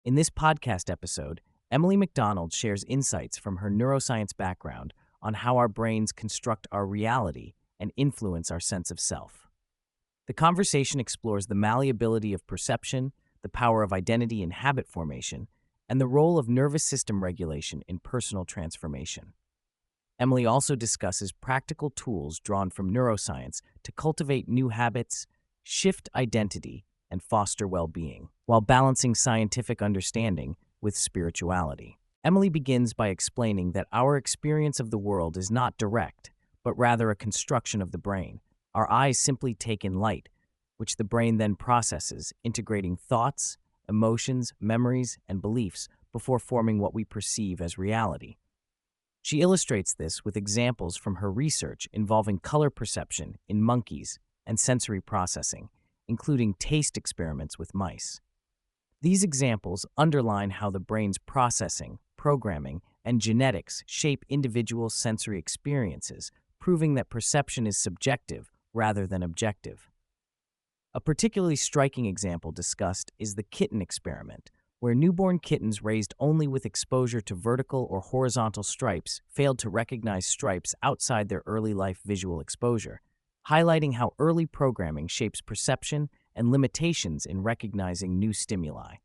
In this podcast episode, Emily McDonald shares insights from her neuroscience background on how our brains construct our reality and influence our sense of self. The conversation explores the malleability of perception, the power of identity in habit formation, and the role of nervous system regulation in personal transformation. Emily also discusses practical tools drawn from neuroscience to cultivate new habits, shift identity, and foster well-being, while balancing scientific understanding with spirituality. Emily begins by explaining that our experience of the world is not direct, but rather a construction of the brain. Our eyes simply take in light, which the brain then processes, integrating thoughts, emotions, memories, and beliefs before forming what we perceive as reality. She illustrates this with examples from her research involving color perception in monkeys and sensory processing, including taste experiments with mice. These examples underline how the brain's processing, programming, and genetics shape individual sensory experiences, proving that perception is subjective rather than objective. A particularly striking example discussed is the kitten experiment, where newborn kittens raised only with exposure to vertical or horizontal stripes failed to recognize stripes outside their early life visual exposure, highlighting how early programming shapes perception and limitations in recognizing new stimuli.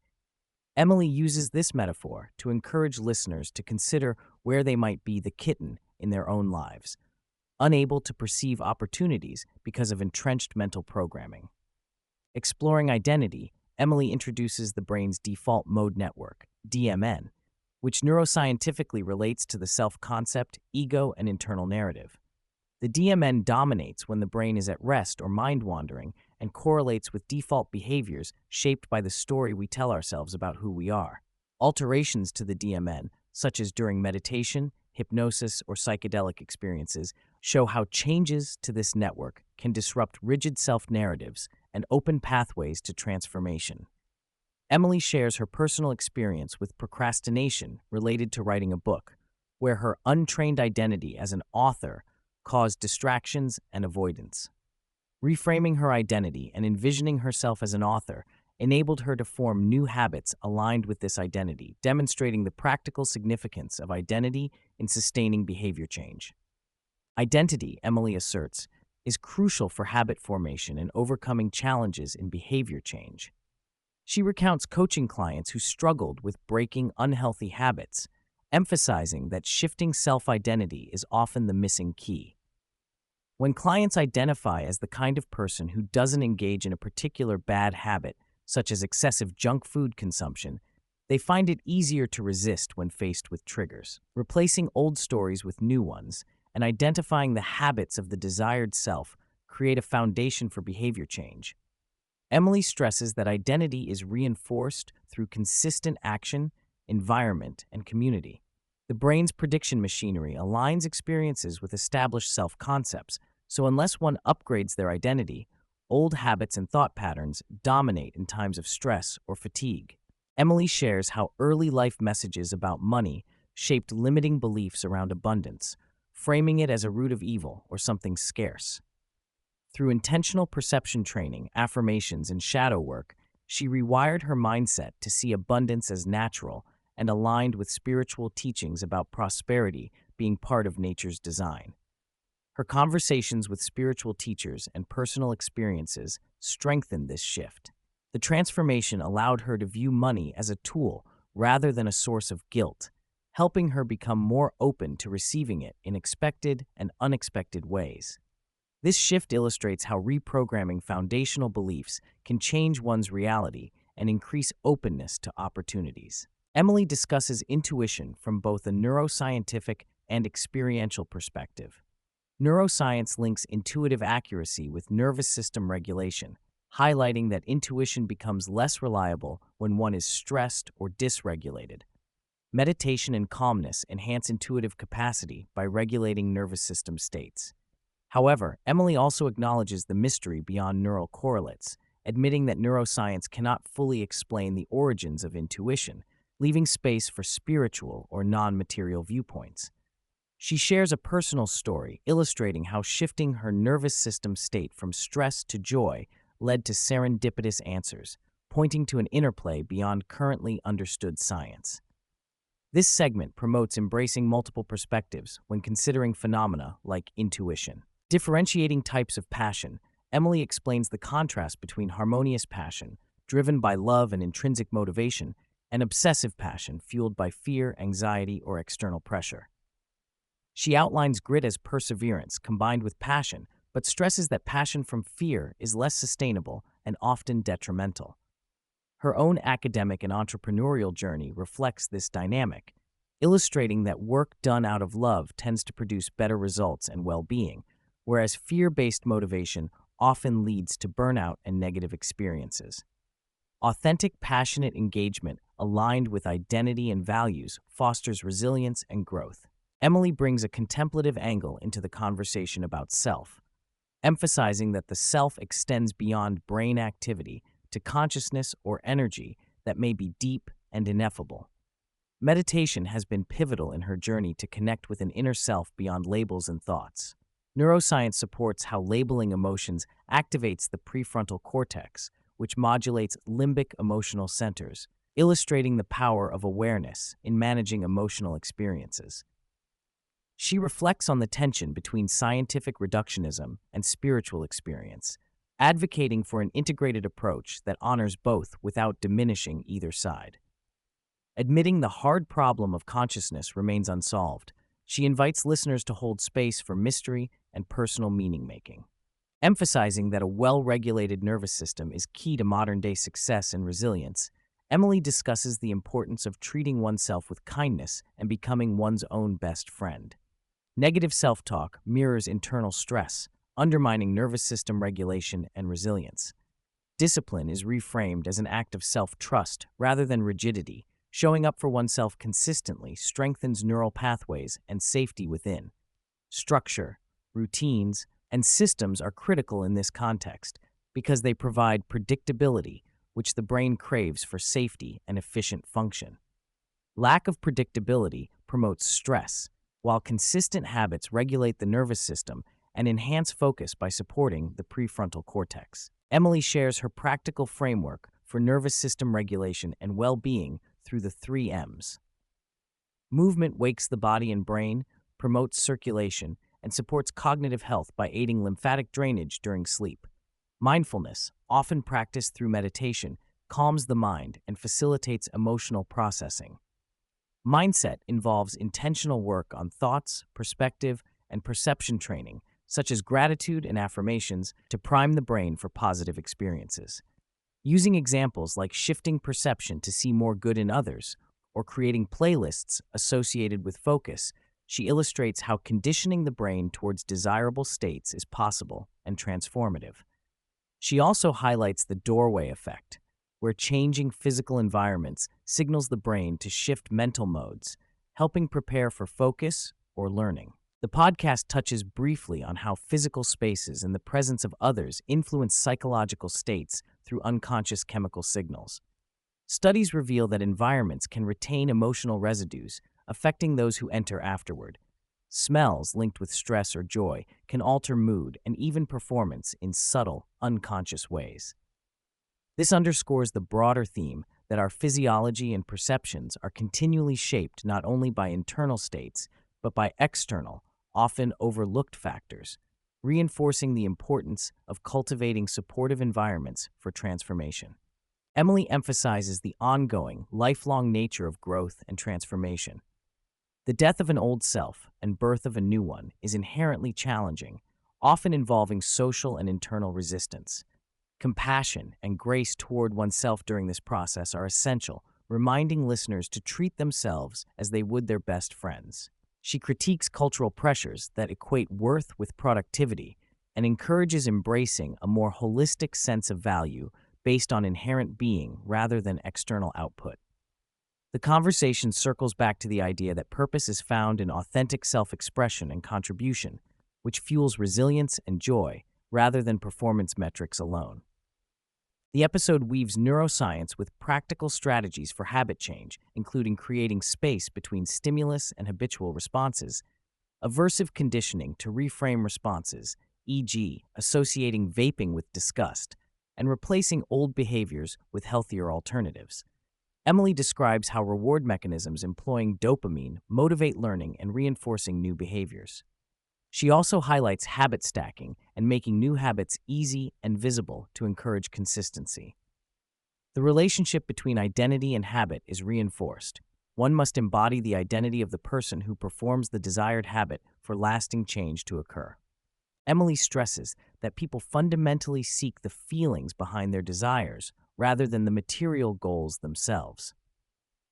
Emily uses this metaphor to encourage listeners to consider where they might be the kitten in their own lives, unable to perceive opportunities because of entrenched mental programming. Exploring identity, Emily introduces the brain's default mode network, DMN, which neuroscientifically relates to the self-concept, ego, and internal narrative. The DMN dominates when the brain is at rest or mind-wandering and correlates with default behaviors shaped by the story we tell ourselves about who we are. Alterations to the DMN, such as during meditation, hypnosis, or psychedelic experiences, show how changes to this network can disrupt rigid self-narratives and open pathways to transformation. Emily shares her personal experience with procrastination related to writing a book, where her untrained identity as an author caused distractions and avoidance. Reframing her identity and envisioning herself as an author enabled her to form new habits aligned with this identity, demonstrating the practical significance of identity in sustaining behavior change. Identity, Emily asserts, is crucial for habit formation and overcoming challenges in behavior change. She recounts coaching clients who struggled with breaking unhealthy habits, emphasizing that shifting self-identity is often the missing key. When clients identify as the kind of person who doesn't engage in a particular bad habit, such as excessive junk food consumption, they find it easier to resist when faced with triggers. Replacing old stories with new ones and identifying the habits of the desired self create a foundation for behavior change. Emily stresses that identity is reinforced through consistent action, environment, and community. The brain's prediction machinery aligns experiences with established self-concepts, so unless one upgrades their identity, old habits and thought patterns dominate in times of stress or fatigue. Emily shares how early life messages about money shaped limiting beliefs around abundance, framing it as a root of evil or something scarce. Through intentional perception training, affirmations, and shadow work, she rewired her mindset to see abundance as natural and aligned with spiritual teachings about prosperity being part of nature's design. Her conversations with spiritual teachers and personal experiences strengthened this shift. The transformation allowed her to view money as a tool rather than a source of guilt, helping her become more open to receiving it in expected and unexpected ways. This shift illustrates how reprogramming foundational beliefs can change one's reality and increase openness to opportunities. Emily discusses intuition from both a neuroscientific and experiential perspective. Neuroscience links intuitive accuracy with nervous system regulation, highlighting that intuition becomes less reliable when one is stressed or dysregulated. Meditation and calmness enhance intuitive capacity by regulating nervous system states. However, Emily also acknowledges the mystery beyond neural correlates, admitting that neuroscience cannot fully explain the origins of intuition, leaving space for spiritual or non-material viewpoints. She shares a personal story illustrating how shifting her nervous system state from stress to joy led to serendipitous answers, pointing to an interplay beyond currently understood science. This segment promotes embracing multiple perspectives when considering phenomena like intuition. Differentiating types of passion, Emily explains the contrast between harmonious passion, driven by love and intrinsic motivation, and obsessive passion fueled by fear, anxiety, or external pressure. She outlines grit as perseverance combined with passion, but stresses that passion from fear is less sustainable and often detrimental. Her own academic and entrepreneurial journey reflects this dynamic, illustrating that work done out of love tends to produce better results and well-being, whereas fear-based motivation often leads to burnout and negative experiences. Authentic, passionate engagement aligned with identity and values fosters resilience and growth. Emily brings a contemplative angle into the conversation about self, emphasizing that the self extends beyond brain activity to consciousness or energy that may be deep and ineffable. Meditation has been pivotal in her journey to connect with an inner self beyond labels and thoughts. Neuroscience supports how labeling emotions activates the prefrontal cortex, which modulates limbic emotional centers, illustrating the power of awareness in managing emotional experiences. She reflects on the tension between scientific reductionism and spiritual experience, advocating for an integrated approach that honors both without diminishing either side. Admitting the hard problem of consciousness remains unsolved, she invites listeners to hold space for mystery and personal meaning-making. Emphasizing that a well-regulated nervous system is key to modern-day success and resilience, Emily discusses the importance of treating oneself with kindness and becoming one's own best friend. Negative self-talk mirrors internal stress, undermining nervous system regulation and resilience. Discipline is reframed as an act of self-trust rather than rigidity. Showing up for oneself consistently strengthens neural pathways and safety within. Structure, routines, and systems are critical in this context because they provide predictability, which the brain craves for safety and efficient function. Lack of predictability promotes stress, while consistent habits regulate the nervous system and enhance focus by supporting the prefrontal cortex. Emily shares her practical framework for nervous system regulation and well-being through the 3 M's. Movement wakes the body and brain, promotes circulation, and supports cognitive health by aiding lymphatic drainage during sleep. Mindfulness, often practiced through meditation, calms the mind and facilitates emotional processing. Mindset involves intentional work on thoughts, perspective, and perception training, such as gratitude and affirmations, to prime the brain for positive experiences. Using examples like shifting perception to see more good in others or creating playlists associated with focus, she illustrates how conditioning the brain towards desirable states is possible and transformative. She also highlights the doorway effect, where changing physical environments signals the brain to shift mental modes, helping prepare for focus or learning. The podcast touches briefly on how physical spaces and the presence of others influence psychological states through unconscious chemical signals. Studies reveal that environments can retain emotional residues, affecting those who enter afterward. Smells linked with stress or joy can alter mood and even performance in subtle, unconscious ways. This underscores the broader theme that our physiology and perceptions are continually shaped not only by internal states, but by external, often overlooked factors, reinforcing the importance of cultivating supportive environments for transformation. Emily emphasizes the ongoing, lifelong nature of growth and transformation. The death of an old self and birth of a new one is inherently challenging, often involving social and internal resistance. Compassion and grace toward oneself during this process are essential, reminding listeners to treat themselves as they would their best friends. She critiques cultural pressures that equate worth with productivity and encourages embracing a more holistic sense of value based on inherent being rather than external output. The conversation circles back to the idea that purpose is found in authentic self-expression and contribution, which fuels resilience and joy rather than performance metrics alone. The episode weaves neuroscience with practical strategies for habit change, including creating space between stimulus and habitual responses, aversive conditioning to reframe responses, e.g., associating vaping with disgust, and replacing old behaviors with healthier alternatives. Emily describes how reward mechanisms employing dopamine motivate learning and reinforcing new behaviors. She also highlights habit stacking and making new habits easy and visible to encourage consistency. The relationship between identity and habit is reinforced. One must embody the identity of the person who performs the desired habit for lasting change to occur. Emily stresses that people fundamentally seek the feelings behind their desires rather than the material goals themselves.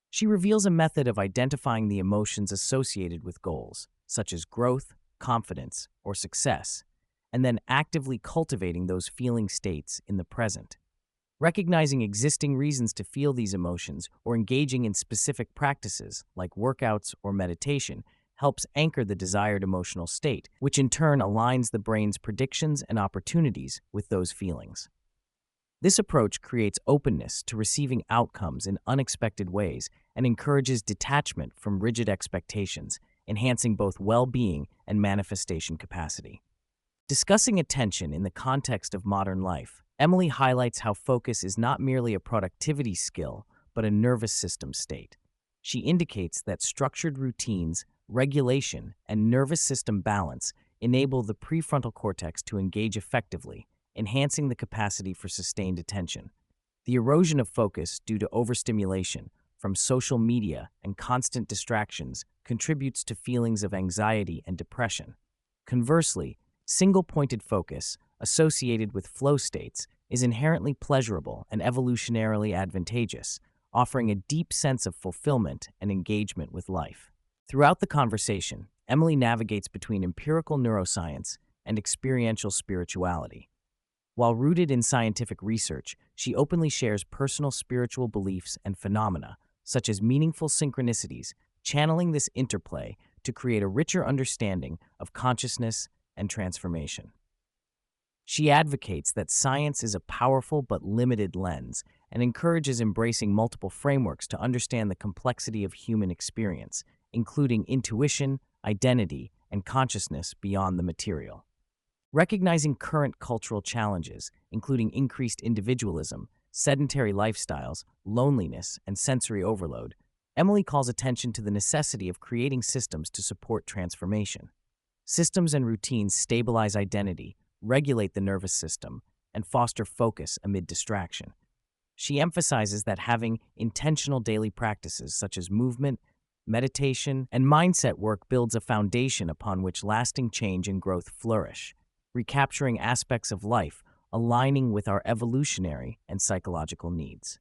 She reveals a method of identifying the emotions associated with goals, such as growth, confidence, or success, and then actively cultivating those feeling states in the present. Recognizing existing reasons to feel these emotions or engaging in specific practices like workouts or meditation helps anchor the desired emotional state, which in turn aligns the brain's predictions and opportunities with those feelings. This approach creates openness to receiving outcomes in unexpected ways and encourages detachment from rigid expectations, enhancing both well-being and manifestation capacity. Discussing attention in the context of modern life, Emily highlights how focus is not merely a productivity skill, but a nervous system state. She indicates that structured routines, regulation, and nervous system balance enable the prefrontal cortex to engage effectively, enhancing the capacity for sustained attention. The erosion of focus due to overstimulation from social media and constant distractions contributes to feelings of anxiety and depression. Conversely, single-pointed focus, associated with flow states, is inherently pleasurable and evolutionarily advantageous, offering a deep sense of fulfillment and engagement with life. Throughout the conversation, Emily navigates between empirical neuroscience and experiential spirituality. While rooted in scientific research, she openly shares personal spiritual beliefs and phenomena, such as meaningful synchronicities, channeling this interplay to create a richer understanding of consciousness and transformation. She advocates that science is a powerful but limited lens and encourages embracing multiple frameworks to understand the complexity of human experience, including intuition, identity, and consciousness beyond the material. Recognizing current cultural challenges, including increased individualism, sedentary lifestyles, loneliness, and sensory overload, Emily calls attention to the necessity of creating systems to support transformation. Systems and routines stabilize identity, regulate the nervous system, and foster focus amid distraction. She emphasizes that having intentional daily practices such as movement, meditation, and mindset work builds a foundation upon which lasting change and growth flourish, recapturing aspects of life aligning with our evolutionary and psychological needs.